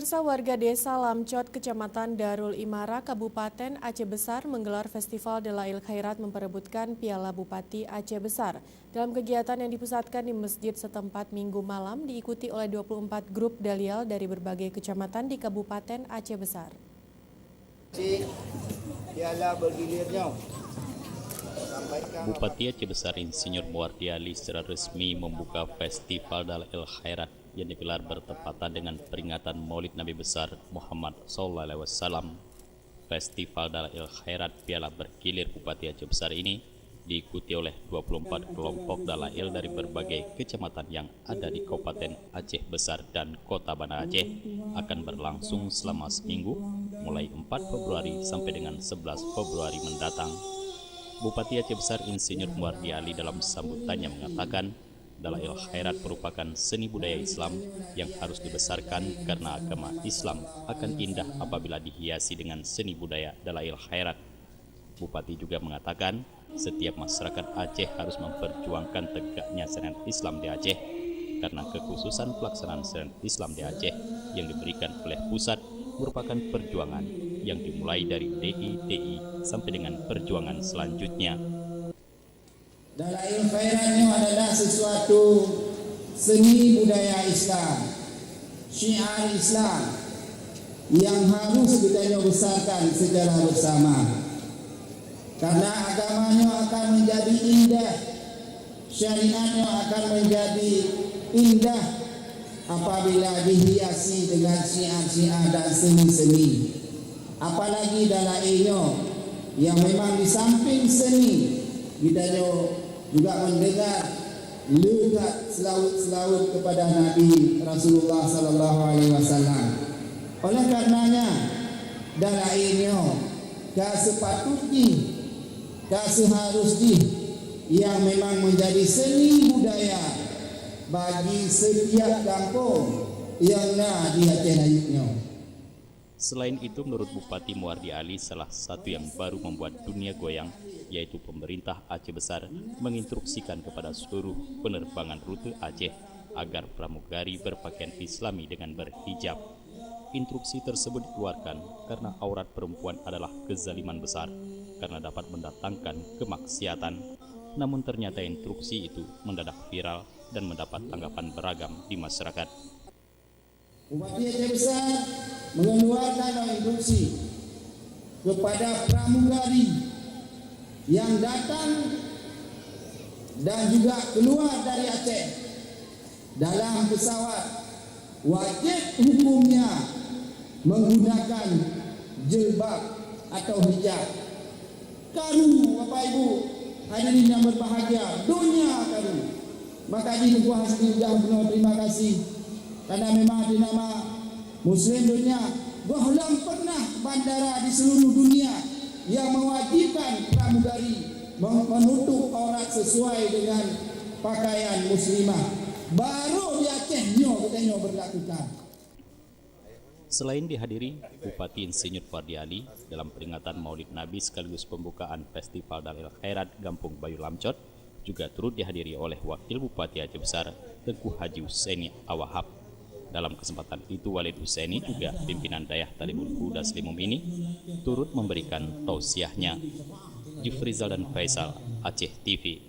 Pemirsa, warga desa Lamcot, Kecamatan Darul Imara, Kabupaten Aceh Besar menggelar Festival Dalail Khairat memperebutkan Piala Bupati Aceh Besar. Dalam kegiatan yang dipusatkan di masjid setempat Minggu malam diikuti oleh 24 grup dalial dari berbagai kecamatan di Kabupaten Aceh Besar. Piala bergilirnya. Bupati Aceh Besar Insinyur Muwardi Ali secara resmi membuka Festival Dalail Khairat yang digelar bertepatan dengan peringatan Maulid Nabi besar Muhammad SAW. Festival Dalail Khairat Piala Bergilir Bupati Aceh Besar ini diikuti oleh 24 kelompok dalail dari berbagai kecamatan yang ada di Kabupaten Aceh Besar dan Kota Banda Aceh akan berlangsung selama seminggu mulai 4 Februari sampai dengan 11 Februari mendatang. Bupati Aceh Besar Insinyur Muwardi Ali dalam sambutannya mengatakan Dalail Khairat merupakan seni budaya Islam yang harus dibesarkan karena agama Islam akan indah apabila dihiasi dengan seni budaya Dalail Khairat. Bupati juga mengatakan setiap masyarakat Aceh harus memperjuangkan tegaknya syariat Islam di Aceh karena kekhususan pelaksanaan syariat Islam di Aceh yang diberikan oleh pusat merupakan perjuangan yang dimulai dari DI sampai dengan perjuangan selanjutnya. Dalail Khairatnya adalah sesuatu seni budaya Islam, syiar Islam yang harus kita besarkan secara bersama. Karena agamanya akan menjadi indah, syariatnya akan menjadi indah apabila dihiasi dengan syiar-syiar dan seni-seni. Apalagi dalailnya yang memang di samping seni kita juga mendengar lugat selawat kepada Nabi Rasulullah sallallahu alaihi wasallam. Oleh karenanya dalailnya sepatutnya seharusnya yang memang menjadi seni budaya bagi setiap kampung yang ada di Aceh Rayunya. Selain itu, menurut Bupati Muwardi Ali, salah satu yang baru membuat dunia goyang, yaitu pemerintah Aceh Besar menginstruksikan kepada seluruh penerbangan rute Aceh agar pramugari berpakaian Islami dengan berhijab. Instruksi tersebut dikeluarkan karena aurat perempuan adalah kezaliman besar, karena dapat mendatangkan kemaksiatan. Namun ternyata instruksi itu mendadak viral dan mendapat tanggapan beragam di masyarakat. Bupati Aceh Besar mengeluarkan instruksi kepada pramugari yang datang dan juga keluar dari Aceh dalam pesawat wajib hukumnya menggunakan jilbab atau hijab. Karu Bapak Ibu hadirin yang berbahagia, dunia karu. Maka di Buah Hasbidah penuh terima kasih karena memang di nama Muslim dunia belum pernah bandara di seluruh dunia yang mewajibkan pramugari menutup aurat sesuai dengan pakaian muslimah. Baru di Aceh katanya berlakukan. Selain dihadiri Bupati Insinyur Muwardi Ali dalam peringatan Maulid Nabi sekaligus pembukaan Festival Dalail Khairat Gampung Bayu Lamcot, juga turut dihadiri oleh Wakil Bupati Aceh Besar Tengku Haji Husaini Awahab. Dalam kesempatan itu, Walid Husaini juga pimpinan Dayah Talibul Huda Slimum ini turut memberikan tausiahnya. Jufrizal dan Faisal, Aceh TV.